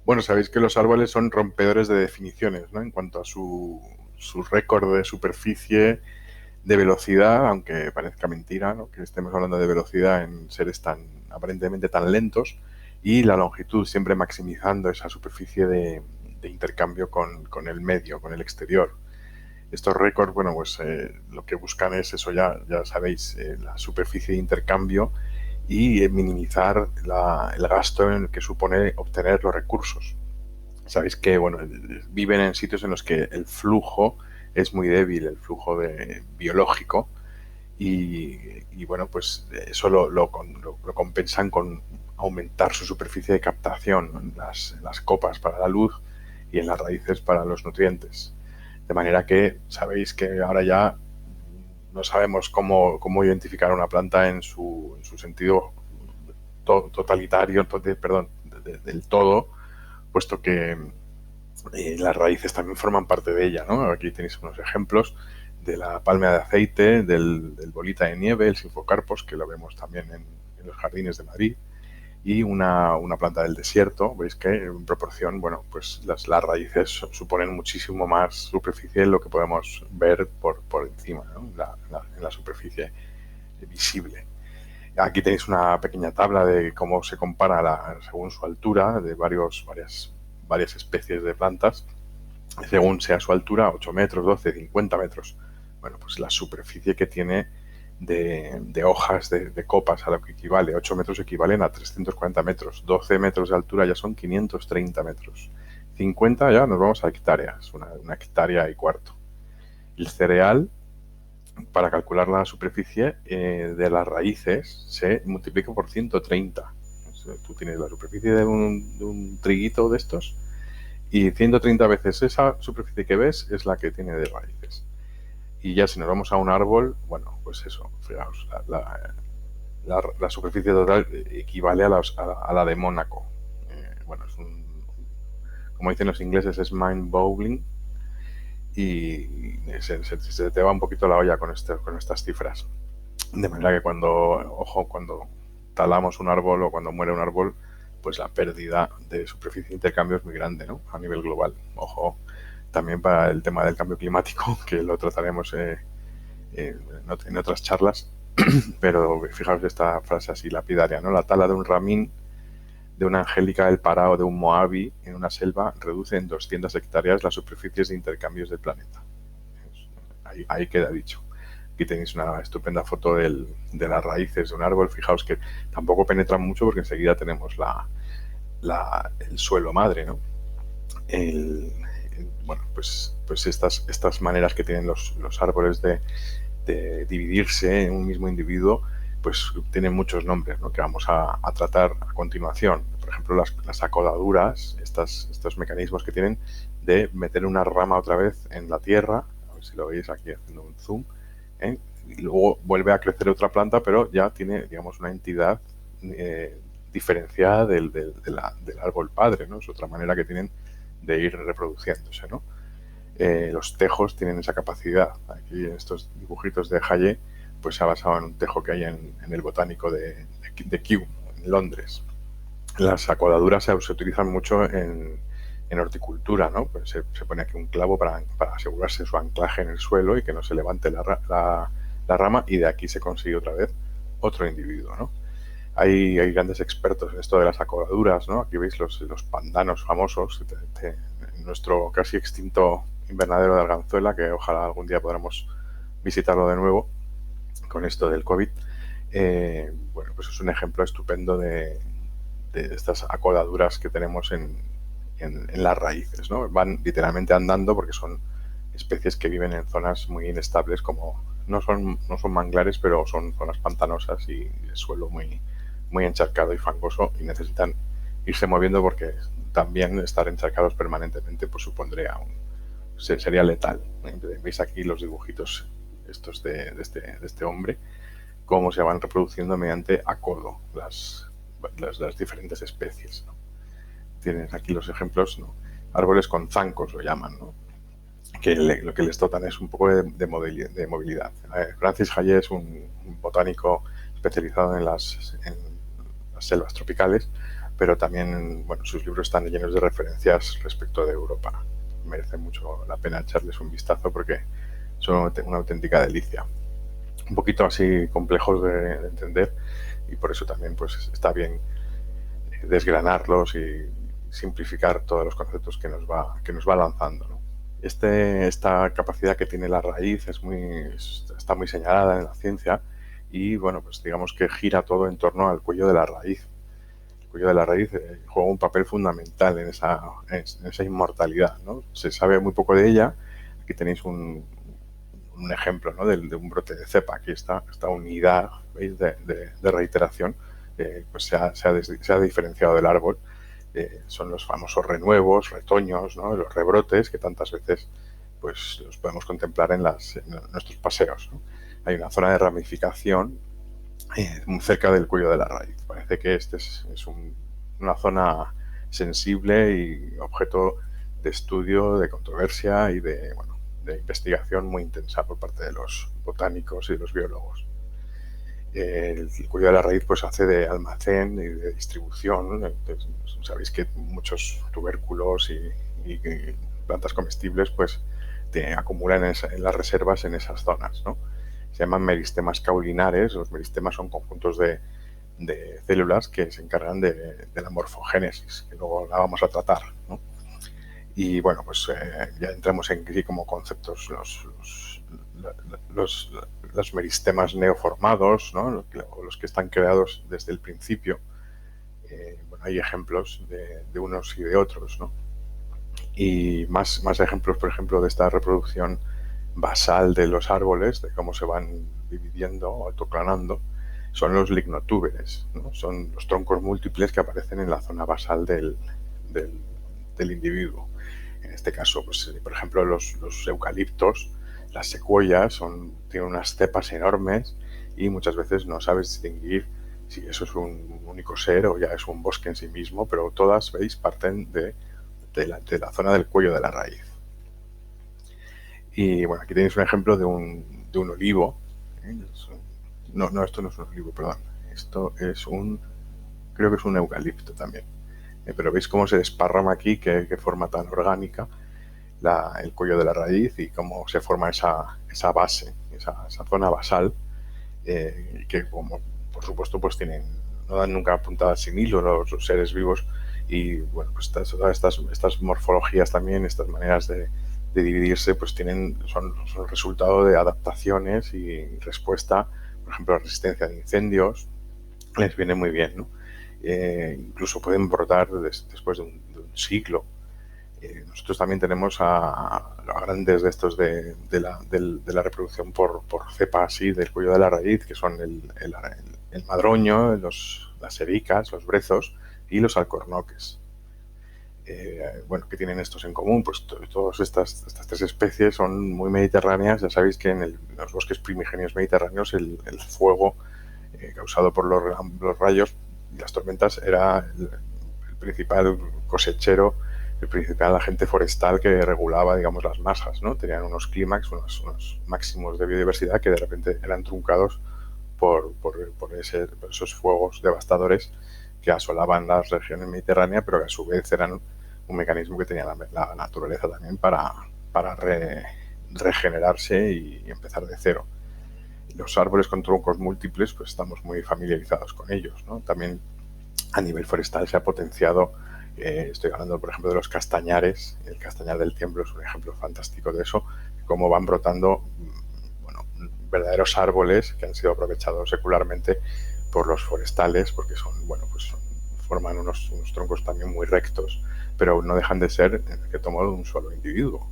Bueno, sabéis que los árboles son rompedores de definiciones, ¿no? En cuanto a su récord de superficie, de velocidad, aunque parezca mentira, ¿no? Que estemos hablando de velocidad en seres tan aparentemente tan lentos, y la longitud, siempre maximizando esa superficie de intercambio con el medio, con el exterior. Estos récords, bueno, pues lo que buscan es eso, ya sabéis, la superficie de intercambio y minimizar el gasto en el que supone obtener los recursos. Sabéis que, bueno, viven en sitios en los que el flujo es muy débil, el flujo biológico, y bueno, pues eso lo compensan con aumentar su superficie de captación, ¿no? En las copas para la luz y en las raíces para los nutrientes. De manera que sabéis que ahora ya no sabemos cómo identificar una planta en su sentido totalitario, perdón, del todo, puesto que las raíces también forman parte de ella, ¿no? Aquí tenéis unos ejemplos de la palma de aceite, del bolita de nieve, el sinfocarpos, que lo vemos también en los jardines de Madrid, y una planta del desierto. Veis que en proporción, bueno, pues las raíces suponen muchísimo más superficie de lo que podemos ver por encima, ¿no? En la superficie visible. Aquí tenéis una pequeña tabla de cómo se compara según su altura de varias especies de plantas, según sea su altura, 8 metros, 12, 50 metros. Bueno, pues la superficie que tiene de hojas de copas, a lo que equivale. 8 metros equivalen a 340 metros. 12 metros de altura ya son 530 metros. 50 ya nos vamos a hectáreas, una hectárea y cuarto. El cereal, para calcular la superficie de las raíces, se multiplica por 130. Tú tienes la superficie de un triguito de estos y 130 veces esa superficie que ves es la que tiene de raíces. Y ya si nos vamos a un árbol, bueno, pues eso, fijaos, la superficie total equivale a la de Mónaco. Bueno, como dicen los ingleses, es mind-boggling, y se te va un poquito la olla con estas cifras. De manera que cuando talamos un árbol o cuando muere un árbol, pues la pérdida de superficie de intercambio es muy grande, ¿no? A nivel global. Ojo, también para el tema del cambio climático, que lo trataremos en otras charlas, pero fijaos esta frase así lapidaria, ¿no? La tala de un ramín, de una angélica del Pará o de un moabi en una selva reduce en 200 hectáreas las superficies de intercambios del planeta. Ahí queda dicho. Aquí tenéis una estupenda foto de las raíces de un árbol. Fijaos que tampoco penetran mucho porque enseguida tenemos el suelo madre, ¿no? Bueno, pues estas maneras que tienen los árboles de dividirse en un mismo individuo, pues tienen muchos nombres, ¿no? Que vamos a tratar a continuación. Por ejemplo, las acodaduras, estos mecanismos que tienen de meter una rama otra vez en la tierra, a ver si lo veis aquí haciendo un zoom, ¿eh? Y luego vuelve a crecer otra planta, pero ya tiene, digamos, una entidad diferenciada del árbol padre, ¿no? Es otra manera que tienen de ir reproduciéndose, ¿no? Los tejos tienen esa capacidad. Aquí en estos dibujitos de Haye, pues se ha basado en un tejo que hay en el botánico de Kew, en Londres. Las acodaduras se utilizan mucho en horticultura, ¿no? Pues se pone aquí un clavo para asegurarse su anclaje en el suelo y que no se levante la rama, y de aquí se consigue otra vez otro individuo, ¿no? Hay grandes expertos en esto de las acodaduras, ¿no? Aquí veis los pandanos famosos de nuestro casi extinto invernadero de Arganzuela, que ojalá algún día podamos visitarlo de nuevo con esto del COVID. Bueno, pues es un ejemplo estupendo de estas acodaduras que tenemos en las raíces, ¿no? Van literalmente andando porque son especies que viven en zonas muy inestables, como no son manglares, pero son zonas pantanosas y el suelo muy encharcado y fangoso, y necesitan irse moviendo porque también estar encharcados permanentemente pues supondría sería letal. Veis aquí los dibujitos estos de este hombre, cómo se van reproduciendo mediante acodo las diferentes especies, ¿no? Tienes aquí los ejemplos, ¿no? Árboles con zancos lo llaman, ¿no? Que lo que les dotan es un poco de movilidad. Francis Haye es un botánico especializado en las selvas tropicales, pero también, bueno, sus libros están llenos de referencias respecto de Europa. Merece mucho la pena echarles un vistazo porque son una auténtica delicia. Un poquito así complejos de entender, y por eso también pues está bien desgranarlos y simplificar todos los conceptos que nos va lanzando, ¿no? Esta capacidad que tiene la raíz está muy señalada en la ciencia, y bueno, pues digamos que gira todo en torno al cuello de la raíz. El cuello de la raíz juega un papel fundamental en esa inmortalidad, ¿no? Se sabe muy poco de ella. Aquí tenéis un ejemplo, ¿no?, de un brote de cepa. Aquí está esta unidad, ¿veis?, de reiteración, pues se ha diferenciado del árbol. Son los famosos renuevos, retoños, ¿no?, los rebrotes que tantas veces pues los podemos contemplar en nuestros paseos, ¿no? Hay una zona de ramificación muy cerca del cuello de la raíz. Parece que este es una zona sensible y objeto de estudio, de controversia y de investigación muy intensa por parte de los botánicos y de los biólogos. El cuello de la raíz pues hace de almacén y de distribución. Entonces, sabéis que muchos tubérculos y plantas comestibles pues te acumulan en las reservas en esas zonas, ¿no? Se llaman meristemas caulinares. Los meristemas son conjuntos de células que se encargan de la morfogénesis, que luego la vamos a tratar, ¿no? Y bueno, pues ya entramos en sí como conceptos los meristemas neoformados, ¿no?, los que están creados desde el principio. Bueno, hay ejemplos de unos y de otros, ¿no? Y más ejemplos, por ejemplo, de esta reproducción basal de los árboles, de cómo se van dividiendo o autoclonando, son los lignotúberes, ¿no? Son los troncos múltiples que aparecen en la zona basal del individuo. En este caso, pues, por ejemplo, los eucaliptos, las secuoyas, tienen unas cepas enormes y muchas veces no sabes distinguir si eso es un único ser o ya es un bosque en sí mismo, pero todas, veis, parten de la zona del cuello de la raíz. Y bueno, aquí tenéis un ejemplo de un olivo. No, esto no es un olivo, perdón. Esto es creo que es un eucalipto también. Pero veis cómo se desparrama aquí, qué forma tan orgánica el cuello de la raíz, y cómo se forma esa base, esa zona basal, que, como por supuesto, pues no dan nunca puntadas sin hilo los seres vivos. Y bueno, pues estas morfologías también, estas maneras de dividirse, pues son resultado de adaptaciones y respuesta, por ejemplo, a resistencia de incendios. Les viene muy bien, ¿no? Incluso pueden brotar después de un siglo. Nosotros también tenemos a grandes de estos de la reproducción por cepa así del cuello de la raíz, que son el madroño, las ericas, los brezos y los alcornoques. Bueno, ¿qué tienen estos en común? Pues todas estas tres especies son muy mediterráneas. Ya sabéis que en los bosques primigenios mediterráneos el fuego causado por los rayos y las tormentas era el principal cosechero, el principal agente forestal que regulaba, digamos, las masas, ¿no? Tenían unos clímax, unos máximos de biodiversidad que de repente eran truncados por esos fuegos devastadores que asolaban las regiones mediterráneas, pero que a su vez eran un mecanismo que tenía la naturaleza también para regenerarse y empezar de cero. Los árboles con troncos múltiples, pues estamos muy familiarizados con ellos, ¿no? También a nivel forestal se ha potenciado. Estoy hablando, por ejemplo, de los castañares. El castañar del Tiemblo es un ejemplo fantástico de eso, cómo van brotando, bueno, verdaderos árboles que han sido aprovechados secularmente por los forestales, porque forman unos troncos también muy rectos, pero no dejan de ser, en cierto modo, un solo individuo.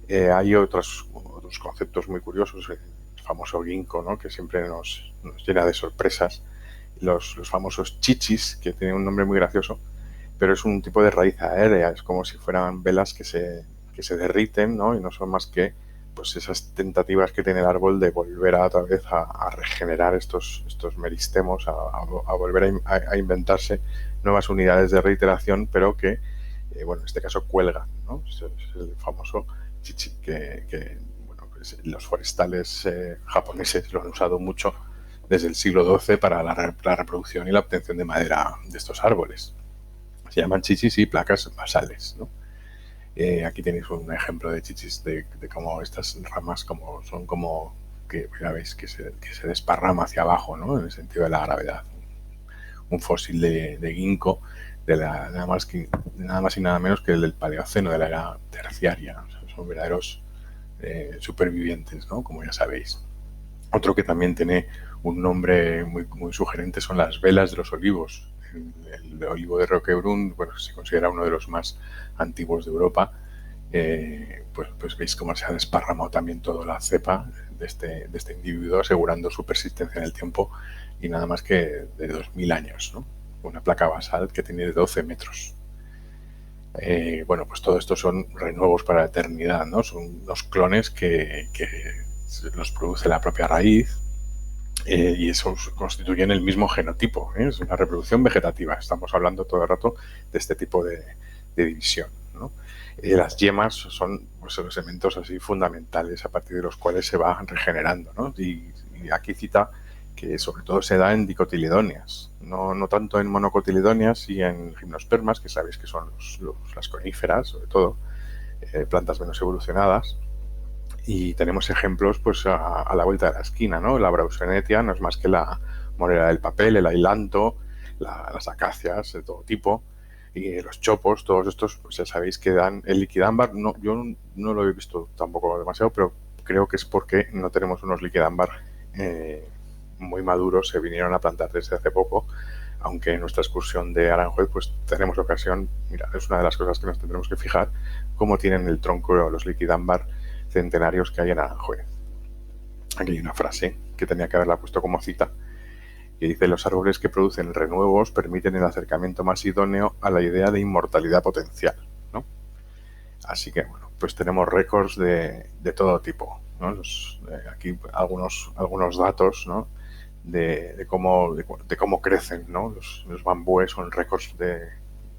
Hay otros conceptos muy curiosos. El famoso ginkgo, ¿no?, que siempre nos llena de sorpresas. Los famosos chichis, que tienen un nombre muy gracioso, pero es un tipo de raíz aérea. Es como si fueran velas que se derriten, ¿no? Y no son más que pues esas tentativas que tiene el árbol de volver otra vez a regenerar estos meristemos, a volver a inventarse nuevas unidades de reiteración, pero que, bueno, en este caso cuelgan, ¿no? Es el famoso chichi que bueno, pues los forestales japoneses lo han usado mucho desde el siglo XII para la reproducción y la obtención de madera de estos árboles. Se llaman chichis y placas basales, ¿no? Aquí tenéis un ejemplo de chichis de cómo estas ramas son como que ya veis que se desparrama hacia abajo, ¿no? En el sentido de la gravedad. Un fósil de ginkgo nada más y nada menos que el del Paleoceno, de la era terciaria. O sea, son verdaderos supervivientes, ¿no? Como ya sabéis. Otro que también tiene un nombre muy, muy sugerente son las velas de los olivos. El olivo de Roquebrun, bueno, se considera uno de los más antiguos de Europa. Pues veis cómo se ha desparramado también toda la cepa de este individuo, asegurando su persistencia en el tiempo y nada más que de 2000 años, ¿no? Una placa basal que tiene 12 metros. Bueno, pues todo esto son renuevos para la eternidad, ¿no? Son unos clones que los produce la propia raíz, y eso constituyen el mismo genotipo, ¿eh? Es una reproducción vegetativa. Estamos hablando todo el rato de este tipo de división, ¿no? Las yemas son pues, los elementos así fundamentales a partir de los cuales se va regenerando, ¿no? Y aquí cita que sobre todo se da en dicotiledóneas, no tanto en monocotiledóneas y en gimnospermas, que sabéis que son las coníferas, sobre todo, plantas menos evolucionadas. Y tenemos ejemplos pues a la vuelta de la esquina, ¿no? La Brausenetia no es más que la morera del papel, el ailanto, las acacias de todo tipo, y los chopos, todos estos, pues ya sabéis que dan el liquidámbar. No, yo no lo he visto tampoco demasiado, pero creo que es porque no tenemos unos liquidámbar muy maduros, se vinieron a plantar desde hace poco, aunque en nuestra excursión de Aranjuez pues tenemos ocasión, mira, es una de las cosas que nos tendremos que fijar, cómo tienen el tronco los liquidámbar centenarios que hay en Aranjuez. Aquí hay una frase que tenía que haberla puesto como cita, que dice: los árboles que producen renuevos permiten el acercamiento más idóneo a la idea de inmortalidad potencial, ¿no? Así que, bueno, pues tenemos récords de todo tipo, ¿no? Aquí algunos datos, ¿no? de cómo crecen, ¿no? Los bambúes son récords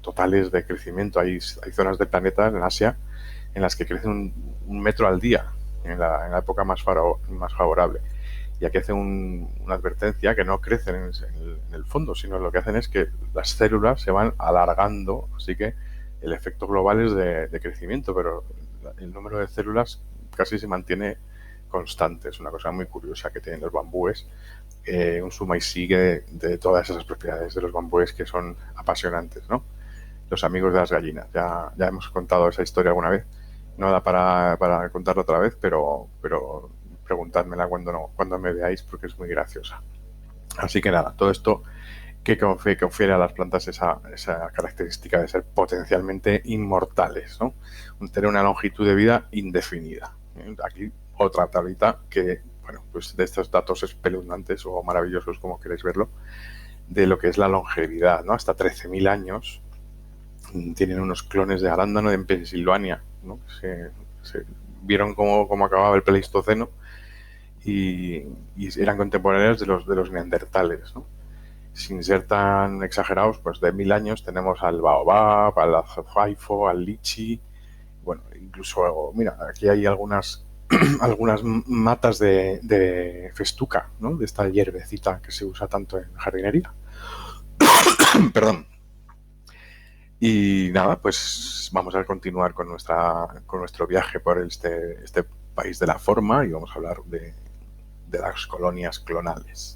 totales de crecimiento. Hay zonas del planeta, en Asia, en las que crecen un metro al día, en la época más favorable. Y aquí hace una advertencia que no crecen en el fondo, sino lo que hacen es que las células se van alargando, así que el efecto global es de crecimiento, pero el número de células casi se mantiene constante. Es una cosa muy curiosa que tienen los bambúes. Un suma y sigue de todas esas propiedades de los bambúes que son apasionantes, ¿no? Los amigos de las gallinas. Ya hemos contado esa historia alguna vez. No da para contarla otra vez, pero preguntádmela cuando me veáis, porque es muy graciosa. Así que nada, todo esto que confiere a las plantas esa característica de ser potencialmente inmortales, ¿no? Tener una longitud de vida indefinida. Aquí otra tablita que, bueno, pues de estos datos espeluznantes o maravillosos, como queréis verlo, de lo que es la longevidad, ¿no? Hasta 13.000 años. Tienen unos clones de arándano en Pensilvania, ¿no? Se vieron cómo acababa el Pleistoceno y eran contemporáneos de los neandertales, ¿no? Sin ser tan exagerados, pues de 1000 años tenemos al baobab, al azafaifo, al lichi. Bueno, incluso, mira, aquí hay algunas matas de festuca, ¿no? De esta hierbecita que se usa tanto en jardinería. Perdón. Y nada, pues vamos a continuar con nuestro viaje por este país de la forma, y vamos a hablar de las colonias clonales.